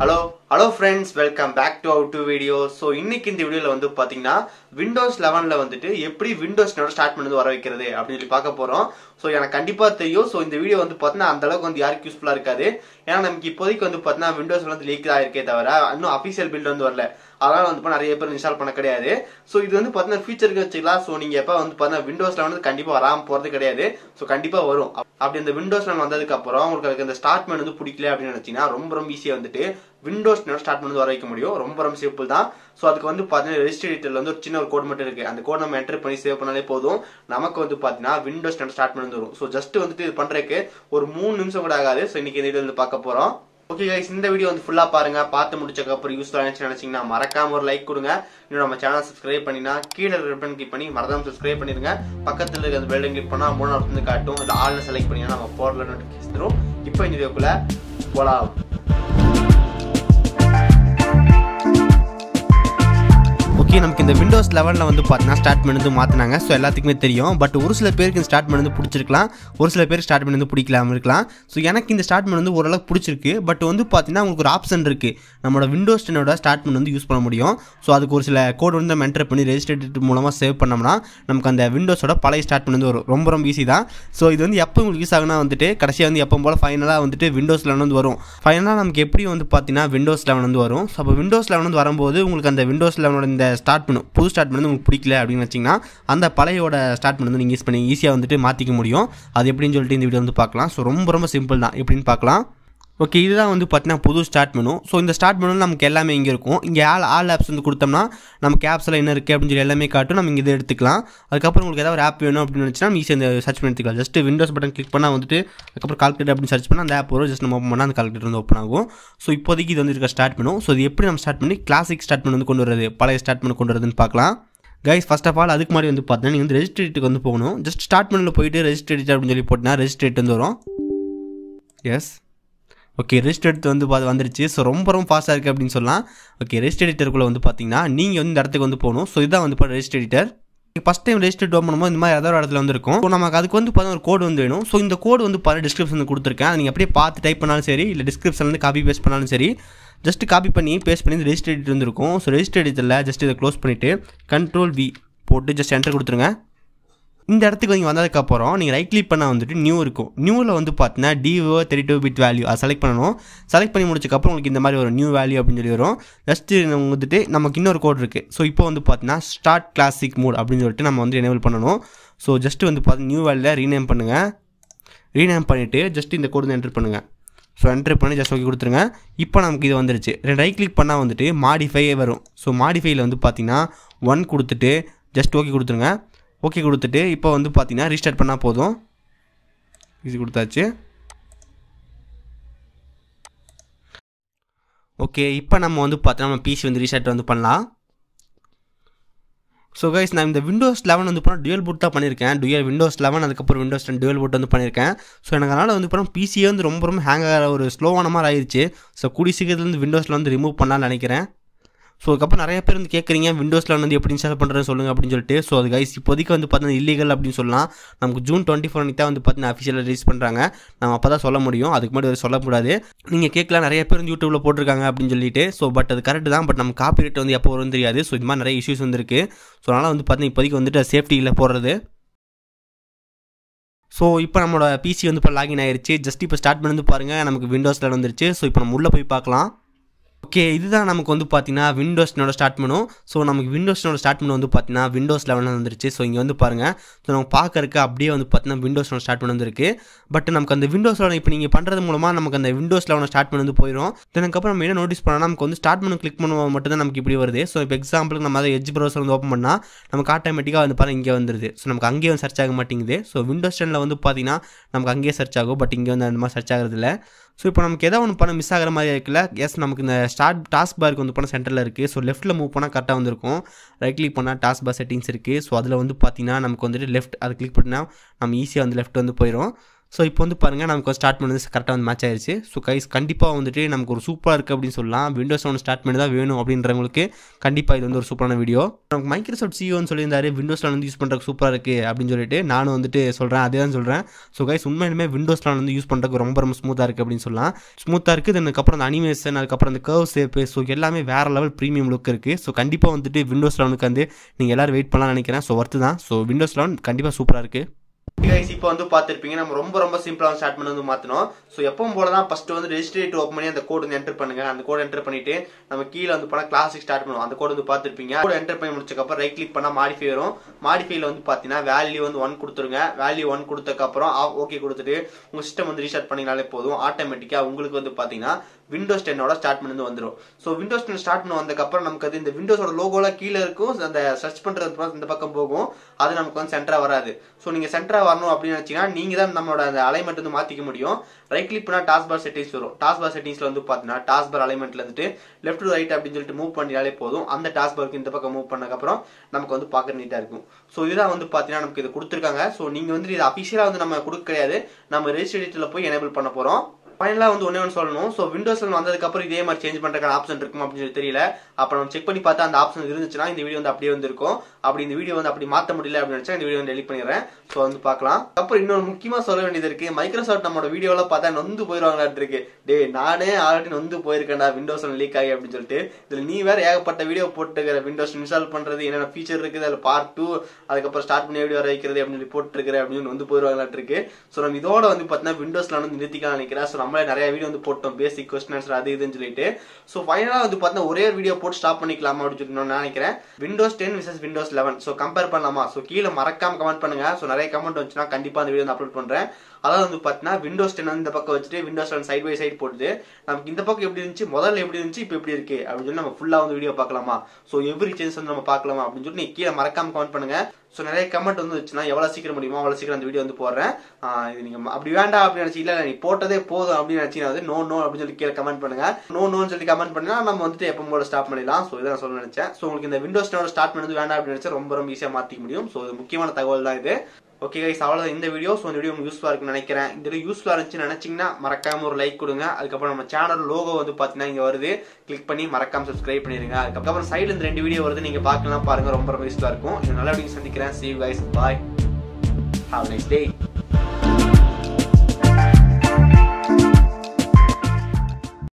Hello friends, welcome back to our two videos. So இன்னைக்கு இந்த வீடியோல வந்து பாத்தீங்கன்னா Windows 11ல வந்துட்டு எப்படி Windows 10 ஸ்டார்ட் பண்ணது வர வைக்கிறது அப்படி சொல்லி பார்க்க போறோம். சோ எனக்கு கண்டிப்பா தெரியும். சோ இந்த வீடியோ வந்து பாத்தீங்கன்னா அந்த அளவுக்கு வந்து யாருக்கு யூஸ்ஃபுல்லா இருக்காது. ஏன்னா நமக்கு இப்போதைக்கு வந்து பாத்தீங்கன்னா Windows வந்து லீக் ஆயிருக்கே தவிர இன்னும் அபிஷியல் பில்ட் வந்து வரல. அதனால வந்து நிறைய பேர் இன்ஸ்டால் பண்ண கிடையாது. சோ இது வந்து பாத்தீங்கன்னா ஃபியூச்சருக்கு வச்சுக்கலாம். சோ நீங்க எப்ப வந்து பாத்தீங்கன்னா Windowsல வந்து கண்டிப்பா வராம போறது கிடையாது. சோ கண்டிப்பா வரும். அப்படி இந்த Windowsல வந்ததுக்கு அப்புறம் உங்களுக்கு அந்த ஸ்டார்ட் மெனு வந்து பிடிக்கல அப்படின்னு நினைச்சீங்கன்னா ரொம்ப ஈஸியா வந்துட்டு Windows ஸ்டார்ட் பண்ணது வர வைக்க முடியும். ரொம்ப சிம்பிள் தான். சோ அதுக்கு வந்து பாத்தீங்கன்னா ரெஜிஸ்டர் எடிட்டர்ல வந்து ஒரு சின்ன ஒரு கோட் மட்டும் இருக்கு. அந்த கோட் நம்ம என்டர் பண்ணி சேவ் பண்ணாலே போதும். நமக்கு வந்து பாத்தீங்கன்னா Windows ஸ்டார்ட் பண்ணது வரும். சோ ஜஸ்ட் வந்துட்டு இது பண்றதுக்கு ஒரு 3 நிமிஷம் கூட ஆகாது. சோ இன்னைக்கு இந்த வீடியோ வந்து பார்க்க போறோம். ஓகே गाइस, இந்த வீடியோ வந்து ஃபுல்லா பாருங்க. பார்த்து முடிச்சதுக்கு அப்புறம் யூஸ்ஃபுல்லா நினைச்சீங்கன்னா மறக்காம ஒரு லைக் கொடுங்க. இன்னும் நம்ம சேனல் சப்ஸ்கிரைப் பண்ணினா கீழ இருக்க பட்டன் கிளிக் பண்ணி மறக்காம சப்ஸ்கிரைப் பண்ணிருங்க. பக்கத்துல இருக்க அந்த பெல் ஐக்கன் கிளிக் பண்ணா மூணு ஆப்ஷன் வந்து காட்டும். அது ஆல்ல செலக்ட் பண்ணினா நம்ம போர்ல நோட்டிஃபிகேஷன் வரும். இப்போ இந்த வீடியோக்குள்ள போலாம். ஓகே, நமக்கு இந்த Windows 11ல வந்து பார்த்தீங்கன்னா ஸ்டார்ட் மெனு மாற்றினாங்க. ஸோ எல்லாத்துக்குமே தெரியும். பட் ஒரு சில பேருக்கு இந்த ஸ்டார்ட் மெனு பிடிச்சிருக்கலாம், ஒரு சில பேருக்கு ஸ்டார்ட் மெனு பிடிக்கலாம இருக்கலாம். ஸோ எனக்கு இந்த ஸ்டார்ட் மெனு வந்து ஓரளவுக்கு பிடிச்சிருக்கு. பட் வந்து பார்த்தீங்கன்னா உங்களுக்கு ஒரு ஆப்ஷன் இருக்குது, நம்மளோட Windows 10ஓட ஸ்டார்ட் மெனு வந்து யூஸ் பண்ண முடியும். ஸோ அதுக்கு ஒரு சில கோட் வந்து நம்ம என்டர் பண்ணி ரெஜிஸ்டர் மூலமாக சேவ் பண்ணோம்னா நமக்கு அந்த விண்டோஸோட பழைய ஸ்டார்ட் மெனு வந்து வரும். ரொம்ப ஈஸி தான். ஸோ இது வந்து எப்போ உங்களுக்கு யூஸ் ஆகுனா வந்துட்டு கடைசியாக வந்து எப்போ போல் ஃபைனலாக வந்துட்டு Windows 11 வந்து வரும். ஃபைனலாக நமக்கு எப்படி வந்து பார்த்தீங்கன்னா Windows 11 வந்து வரும். ஸோ அப்போ Windows 11 வந்து வரும்போது உங்களுக்கு அந்த Windows 11ஓட இந்த ஸ்டார்ட் மெனு புது ஸ்டார்ட் மெனு உங்களுக்கு பிடிக்கல அப்படின்னு வச்சிங்கன்னா அந்த பழையோட ஸ்டார்ட் மெனு வந்து நீங்கள் யூஸ் பண்ணி ஈஸியாக வந்துட்டு மாற்றிக்க முடியும். அது எப்படின்னு சொல்லிட்டு இந்த வீடியோ வந்து பார்க்கலாம். ஸோ ரொம்ப சிம்பிள் தான், எப்படின்னு பார்க்கலாம். ஓகே, இதுதான் வந்து பார்த்தீங்கன்னா புது ஸ்டார்ட் மெனு. ஸோ இந்த ஸ்டார்ட் மெனு நமக்கு எல்லாமே இங்கே இருக்கும். இங்கே ஆல் ஆப்ஸ் வந்து கொடுத்தோம்னா நமக்கு ஆப்ஸில் என்ன இருக்குது அப்படின்னு சொல்லி எல்லாமே காட்டும். நம்ம இங்கே இதை எடுத்துக்கலாம். அதுக்கப்புறம் உங்களுக்கு ஏதாவது ஒரு ஆப் வேணும் அப்படின்னு நினச்சினா ஈஸியாக இந்த சர்ச் பண்ணி எடுத்துக்கலாம். ஜஸ்ட் விண்டோஸ் பட்டன் கிளிக் பண்ணால் வந்துட்டு அதுக்கப்புறம் கால்குலேட்டர் அப்படின்னு சர்ச் பண்ணால் அந்த ஆப் வரும். ஜஸ்ட் நம்ம ஓப்பன் பண்ணால் அந்த கால்குலேட்டர் வந்து ஓப்பன் ஆகும். ஸோ இப்போதைக்கு இது வந்து இருக்க ஸ்டார்ட் மெனு. ஸோ இது எப்படி நம்ம ஸ்டார்ட் பண்ணி கிளாசிக் ஸ்டார்ட் மெனு வந்து கொண்டு வரது, பழைய ஸ்டார்ட் மெனு கொண்டு வரதுன்னு பார்க்கலாம். கைஸ், ஃபர்ஸ்ட் ஆஃப் ஆல் அதுக்கு மாதிரி வந்து பார்த்தீங்கன்னா நீங்கள் வந்து ரெஜிஸ்டர் எடிட்டருக்கு வந்து போகணும். ஜஸ்ட் ஸ்டார்ட் மெனுவில் போயிட்டு ரெஜிஸ்டர் எடிட்டர் அப்படின்னு சொல்லி போட்டினா ரெஜிஸ்டர் எடிட்டர் வந்து வரும். எஸ், ஓகே, ரெஜிஸ்டர் எடிட்டர் வந்து வந்துருச்சு. ஸோ ரொம்ப ஃபாஸ்ட்டாக இருக்குது அப்படின்னு சொல்லலாம். ஓகே, ரெஜிஸ்டர் எடிட்டருக்குள்ளே வந்து பார்த்தீங்கன்னா நீங்கள் வந்து இந்த இடத்துக்கு வந்து போகணும். ஸோ இதுதான் வந்து register editor. First time register open பண்ணும்போது இந்த மாதிரி ஏதாவது இடத்துல வந்து இருக்கும். ஸோ நமக்கு அதுக்கு வந்து பார்த்தா ஒரு கோடு வந்து வேணும். ஸோ இந்த கோடு வந்து டிஸ்கிரிப்ஷன் கொடுத்துருக்கேன். நீங்கள் அப்படியே பார்த்து டைப் பண்ணாலும் சரி, இல்லை டிஸ்கிரிப்ஷன்லேருந்து காப்பி பேஸ்ட் பண்ணாலும் சரி, ஜஸ்ட் காப்பி பண்ணி பேஸ்ட் பண்ணி ரெஜிஸ்டர் எடிட்டர் வந்துருக்கும். ஸோ ரெஜிஸ்டர் எடிட்டரில் ஜஸ்ட் இதை க்ளோஸ் பண்ணிவிட்டு Ctrl+V போட்டு ஜஸ்ட் என்டர் கொடுத்துருங்க. இந்த இடத்துக்கு நீங்கள் வந்ததுக்கப்புறம் நீங்கள் ரைட் கிளிக் பண்ணால் வந்துட்டு நியூ இருக்கும். நியூவில் வந்து பார்த்தீங்கன்னா DO 32-bit வேல்யூ அதை செலக்ட் பண்ணணும். செலக்ட் பண்ணி முடிச்சக்கப்புறம் உங்களுக்கு இந்த மாதிரி ஒரு நியூ வேல்யூ அப்படின்னு சொல்லி வரும். ஜஸ்ட்டு வந்துட்டு நமக்கு இன்னொரு கோட் இருக்குது. ஸோ இப்போ வந்து பார்த்தீங்கன்னா ஸ்டார்ட் கிளாசிக் மோட் அப்படின்னு சொல்லிட்டு நம்ம வந்து எனேபிள் பண்ணணும். ஸோ ஜஸ்ட்டு வந்து பார்த்தீங்கன்னா நியூ வேல்யூவில் ரீநேம் பண்ணுங்கள். ரீநேம் பண்ணிவிட்டு ஜஸ்ட் இந்த கோடு வந்து என்டர் பண்ணுங்கள். ஸோ என்ட்ரு பண்ணி ஜஸ்ட் ஓகே கொடுத்துருங்க. இப்போ நமக்கு இது வந்துருச்சு. ரைட் கிளிக் பண்ணால் வந்துட்டு மாடிஃபை வரும். ஸோ மாடிஃபையில் வந்து பார்த்தீங்கன்னா 1 கொடுத்துட்டு ஜஸ்ட் ஓகே கொடுத்துருங்க. ஓகே கொடுத்துட்டு இப்போ வந்து பார்த்தீங்கன்னா ரீஸ்டார்ட் பண்ணால் போதும். இது கொடுத்தாச்சு. ஓகே, இப்போ நம்ம வந்து பார்த்தீங்கன்னா நம்ம பிசி வந்து ரீஸ்டார்ட் வந்து பண்ணலாம். ஸோ கைஸ், நான் இந்த Windows 11 வந்து போனால் டுவல் பூட் தான் பண்ணியிருக்கேன். Windows 11 அதுக்கப்புறம் Windows 10 டுவல் பூட் வந்து பண்ணியிருக்கேன். ஸோ எனக்கு அதனால் வந்து இப்போ பிசியே வந்து ரொம்ப ஹேங் ஆகிற ஒரு ஸ்லோவான மாதிரி ஆயிடுச்சு. ஸோ கூடிய சீக்கிரத்துலேருந்து Windowsல வந்து ரிமூவ் பண்ணலாம்னு நினைக்கிறேன். ஸோ அதுக்கப்புறம் நிறைய பேர் வந்து கேட்குறீங்க Windowsல வந்து எப்படி இன்ஸ்டால் பண்ணுறதுன்னு சொல்லுங்கள் அப்படின்னு சொல்லிட்டு. ஸோ அது கைஸ் இப்போதைக்கு வந்து பார்த்தீங்கன்னா இல்லீகல் அப்படின்னு சொல்லலாம். நமக்கு June 24 தான் வந்து பார்த்தீங்கன்னா அஃபிஷியலாக ரிலீஸ் பண்ணுறாங்க. நம்ம அப்போ தான் சொல்ல முடியும், அதுக்கு முன்னாடி சொல்லக்கூடாது. நீங்கள் கேட்கலாம், நிறைய பேர் வந்து யூடியூப்பில் போட்டிருக்காங்க அப்படின்னு சொல்லிட்டு. ஸோ பட் அது கரெக்ட் தான். பட் நம்ம காப்பிரைட் வந்து எப்போ வரும்னு தெரியாது. ஸோ இது மாதிரி நிறைய இஷ்யூஸ் வந்துருக்கு. ஸோ அதனால் வந்து பார்த்தீங்கன்னா இப்போதைக்கு வந்துட்டு சேஃப்டியில் போடுறது. ஸோ இப்போ நம்மளோட பிசி வந்து இப்போ லாகின் ஆயிடுச்சு. ஜஸ்ட் இப்போ ஸ்டார்ட் பண்ணி வந்து பாருங்கள், நமக்கு Windowsல வந்துருச்சு. ஸோ இப்போ நம்ம உள்ளே போய் பார்க்கலாம். ஓகே, இதுதான் நமக்கு வந்து பார்த்தீங்கன்னா Windows 10 ஸ்டார்ட் மெனு. ஸோ நமக்கு Windows 10 ஸ்டார்ட் மெனு வந்து பார்த்தீங்கன்னா Windows 11 வந்துருச்சு. ஸோ இங்கே வந்து பாருங்கள். ஸோ நம்ம பார்க்கறக்கு அப்படியே வந்து பார்த்தீங்கன்னா Windows 10 ஸ்டார்ட் மெனு வந்துருக்கு. பட் நமக்கு அந்த Windows 11 இப்போ நீங்கள் பண்ணுறது மூலமாக நமக்கு அந்த Windows 11 ஸ்டார்ட் மெனு வந்து போயிடும். அதுக்கப்புறம் நம்ம என்ன நோட்டீஸ் பண்ணால் நமக்கு வந்து ஸ்டார்ட் மெனு கிளிக் பண்ணுவோம் மட்டும் தான் நமக்கு இப்படி வருது. ஸோ இப்போ எக்ஸாம்பிளுக்கு நம்ம அதை எட்ஜ் ப்ரௌசர் வந்து ஓப்பன் பண்ணால் நமக்கு ஆட்டோமேட்டிக்காக வந்து பாருங்கள் இங்கே வந்துருது. ஸோ நமக்கு அங்கேயே வந்து சர்ச் ஆக மாட்டேங்குது. ஸோ Windows 10ல் வந்து பார்த்தீங்கன்னா நமக்கு அங்கேயே சர்ச் ஆகும். பட் இங்கே வந்து அந்த மாதிரி சர்ச் ஆகிறது இல்லை. ஸோ இப்போ நமக்கு ஏதாவது ஒன்று பண்ண மிஸ் ஆகிற மாதிரி இருக்குல்ல. எஸ், நமக்கு இந்த டாஸ்க் பாருக்கு வந்து பண்ண சென்டரில் இருக்குது. ஸோ லெஃப்ட்டில் மூவ் பண்ணால் கரெக்டாக வந்துருக்கும். ரைட் கிளிக் பண்ணால் டாஸ்க் பார் செட்டிங்ஸ் இருக்குது. ஸோ அதில் வந்து பார்த்தீங்கன்னா நமக்கு வந்துட்டு லெஃப்ட் அதை கிளிக் பண்ணினா நம்ம ஈஸியாக வந்து லெஃப்ட் வந்து போயிடும். ஸோ இப்போ வந்து பாருங்கள் நமக்கு ஸ்டார்ட் பண்ணது கரெக்டாக வந்து மேட்ச் ஆயிடுச்சு. ஸோ கைஸ் கண்டிப்பாக வந்துட்டு நமக்கு ஒரு சூப்பராக இருக்குது அப்படின்னு சொல்லலாம். விண்டோஸ் 11 ஸ்டார்ட் பண்ணி தான் வேணும் அப்படின்றவங்களுக்கு கண்டிப்பாக இது வந்து ஒரு சூப்பரான வீடியோ. நமக்கு மைக்ரோசாஃப்ட் சிஇஓன்னு சொல்லியிருந்தாரு விண்டோஸில் வந்து யூஸ் பண்ணுறதுக்கு சூப்பராக இருக்குது அப்படின்னு சொல்லிட்டு நானும் வந்துட்டு சொல்கிறேன், அதே தான் சொல்கிறேன். ஸோ கைஸ் உண்மையிலுமே விண்டோஸ்லாம் வந்து யூஸ் பண்ணுறதுக்கு ரொம்ப ரொம்ப ஸ்மூத்தாக இருக்குது அப்படின்னு சொல்லலாம். ஸ்மூத்தாக இருக்குது. அதுக்கப்புறம் அந்த அனிமேஷன், அதுக்கப்புறம் அந்த கர்வ் ஷேப்பு, ஸோ எல்லாமே வேறு லெவல் ப்ரீமியம் லுக் இருக்குது. ஸோ கண்டிப்பாக வந்துட்டு விண்டோஸ் 11க்கு வந்து நீங்கள் எல்லோரும் வெயிட் பண்ணலாம்னு நினைக்கிறேன். ஸோ ஒர்த்து தான். ஸோ விண்டோஸ் 11 கண்டிப்பாக சூப்பராக இருக்குது. இப்போ வந்து பார்த்துருப்பீங்க நம்ம ரொம்ப சிம்பிளாக ஸ்டார்ட் பண்ணி வந்து மாற்றணும். ஸோ எப்பவும் போல தான் ஃபர்ஸ்ட் வந்து ரெஜிஸ்ட்ரேட் ஓப்பன் பண்ணி அந்த கோட் வந்து என்டர் பண்ணுங்க. அந்த கோட் என்டர் பண்ணிட்டு நம்ம கீழே வந்து போனால் கிளாஸிக் ஸ்டார்ட் பண்ணுவோம். அந்த கோட் வந்து பார்த்துருப்பீங்க. கோட் என்டர் பண்ணி முடிச்சக்கப்புறம் ரைட் கிளிக் பண்ணால் மாடிஃபை வரும். மாடிஃபைல வந்து பார்த்தீங்கன்னா வேல்யூ வந்து 1 கொடுத்துருங்க. வேல்யூ 1 கொடுத்தக்கப்புறம் ஓகே கொடுத்துட்டு உங்கள் சிஸ்டம் வந்து ரீஸ்டார்ட் பண்ணிங்கனாலே போதும். ஆட்டோமேட்டிக்காக உங்களுக்கு வந்து பார்த்தீங்கன்னா விண்டோஸ் 10ஓட ஸ்டார்ட் பண்ணி வந்துடும். ஸோ விண்டோஸ் 10 ஸ்டார்ட் பண்ண வந்ததுக்கப்புறம் நமக்கு அது இந்த விண்டோஸோட லோகோலாம் கீழே இருக்கும். அந்த சர்ச் பண்ணுறது இந்த பக்கம் போகும். அது நமக்கு வந்து சென்டராக வராது. ஸோ நீங்கள் சென்டராக வரணும் அப்படின்னு நினச்சிங்கன்னா நீங்கள் தான் நம்மளோட அந்த அலைன்மெண்ட் வந்து மாற்றிக்க முடியும். ரைட் கிளிக் பண்ணால் டாஸ்க் பார் செட்டிங்ஸ் வரும். டாஸ்க் பார் செட்டிங்ஸில் வந்து பார்த்தீங்கன்னா டாஸ்க் பார் அலைன்மெண்ட்ல வந்துட்டு லெஃப்ட் டு ரைட் அப்படின்னு சொல்லிட்டு மூவ் பண்ணினாலே போதும். அந்த டாஸ்க் பாருக்கு இந்த பக்கம் மூவ் பண்ணக்கப்புறம் நமக்கு வந்து பார்க்க நீட்டாக இருக்கும். ஸோ இதுதான் வந்து பார்த்தீங்கன்னா நமக்கு இது கொடுத்துருக்காங்க. ஸோ நீங்கள் வந்து இது அஃபிஷியலாக வந்து நம்ம கொடுக்க கிடையாது. நம்ம ரெஜிஸ்ட்ரேட்டில் போய் எனேபிள் பண்ண போகிறோம். ஃபைனலாக வந்து ஒன்று சொல்லணும். ஸோ விண்டோஸில் வந்ததுக்கப்புறம் இதே மாதிரி சேஞ்ச் பண்ணுறதுக்கான ஆப்ஷன் இருக்கும் அப்படின்னு சொல்லி தெரியல. அப்போ நம்ம செக் பண்ணி பார்த்தா அந்த ஆப்ஷன் இருந்துச்சுன்னா இந்த வீடியோ வந்து அப்படியே வந்து இருக்கும். அப்படி இந்த வீடியோ வந்து அப்படி மாற்ற முடியல அப்படின்னு நினச்சா இந்த வீடியோ வந்து டெலிட் பண்ணிடுறேன். ஸோ வந்து பார்க்கலாம். அப்புறம் இன்னொரு முக்கியமாக சொல்ல வேண்டியது இருக்கு. மைக்ரோசாஃப்ட் நம்மளோட வீடியோவில் பார்த்தா நொந்து போயிடுவாங்களான் இருக்கு. நானே ஆல்ரெடி நொந்து போயிருக்கேன்டா விண்டோஸ் லீக் ஆகி அப்படின்னு சொல்லிட்டு. இதில் நீ வேற ஏகப்பட்ட வீடியோ போட்டுருக்கிற விண்டோஸ் இன்ஸ்டால் பண்ணுறது என்னென்ன ஃபீச்சர் இருக்குது, அதில் பார்ட் 2 அதுக்கப்புறம் ஸ்டார்ட் பண்ணி எப்படி வர வைக்கிறது அப்படின்னு சொல்லி போட்டுருக்கிற அப்படின்னு வந்து போயிடுவாங்களான் இருக்கு. ஸோ நம்ம இதோட வந்து பார்த்தீங்கன்னா விண்டோஸ்ல வந்து நிறுத்திக்கலாம் நினைக்கிறேன். ஸோ நம்மளே நிறைய வீடியோ வந்து போட்டோம், பேசிக் கொஸ்டின் ஆன்சர் அது இதுன்னு சொல்லிட்டு. ஸோ ஃபைனலாக வந்து பார்த்தீங்கன்னா ஒரே வீடியோ போட்டு ஸ்டாப் பண்ணிக்கலாமா அப்படின்னு சொல்லி நான் நினைக்கிறேன். Windows 10 vs Windows 11 so compare பண்ணலாமா? ஸோ கீழே மறக்காம கமெண்ட் பண்ணுங்க. ஸோ நிறைய கமெண்ட் வந்துச்சுன்னா கண்டிப்பாக அந்த வீடியோ வந்து அப்லோட் பண்ணுறேன். அதாவது வந்து பார்த்தீங்கன்னா விண்டோஸ் 10 வந்து இந்த பக்கம் வச்சுட்டு விண்டோஸ் 11 சைட் பை சைட் போட்டு நமக்கு இந்த பக்கம் எப்படி இருந்துச்சு, முதல்ல எப்படி இருந்துச்சு, இப்போ எப்படி இருக்கு அப்படின்னு சொல்லி நம்ம ஃபுல்லாக வந்து வீடியோ பார்க்கலாமா? ஸோ எவ்ரி சேஞ்ச் வந்து நம்ம பார்க்கலாமா அப்படின்னு சொல்லி நீங்க கீழே மறக்காம கமெண்ட் பண்ணுங்க. ஸோ நிறைய கமெண்ட் வந்து வச்சுன்னா எவ்வளோ சீக்கிரம் முடியுமோ அவ்வளோ சீக்கிரம் அந்த வீடியோ வந்து போடுறேன். இது நீங்கள் அப்படி வேண்டாம் அப்படின்னு நினச்சி இல்லை நீ போட்டதே போதும் அப்படின்னு நினச்சிங்கன்னா வந்து நோ அப்படின்னு சொல்லி கீழே கமெண்ட் பண்ணுங்க. நோன்னு சொல்லி கமெண்ட் பண்ணா நம்ம வந்துட்டு எப்போ போல ஸ்டாப் பண்ணிடலாம். ஸோ இதை நான் சொல்ல நினைச்சேன். ஸோ உங்களுக்கு இந்த விண்டோஸ் 10 ஸ்டார்ட் பண்ணது வேண்டாம் அப்படின்னு நினச்சா ரொம்ப ஈஸியாக மாற்றிக்க முடியும். ஸோ இது முக்கியமான தகவல் தான் இது. ஓகே கைஸ், அவ்வளோதான் இந்த வீடியோ. ஸோ இந்த வீடியோ உங்களுக்கு யூஸ்ஃபுல்லாக இருக்குன்னு நினைக்கிறேன். இந்த வீடியோ யூஸ்ஃபுல்லாக இருந்துச்சுன்னு நினச்சிங்கன்னா மறக்காம ஒரு லைக் கொடுங்க. அதுக்கப்புறம் நம்ம சேனல் லோகோ வந்து பார்த்தீங்கன்னா இங்கே வருது, கிளிக் பண்ணி மறக்காம சப்ஸ்கிரைப் பண்ணிடுங்க. அதுக்கப்புறம் சைடில் இந்த 2 வீடியோ வருது, நீங்கள் பார்க்கலாம் பாருங்கள், ரொம்ப யூஸ்ஃபுல்லாக இருக்கும். இது நல்ல வீடியோ சந்திக்கிறேன். See you guys, bye, have a nice day.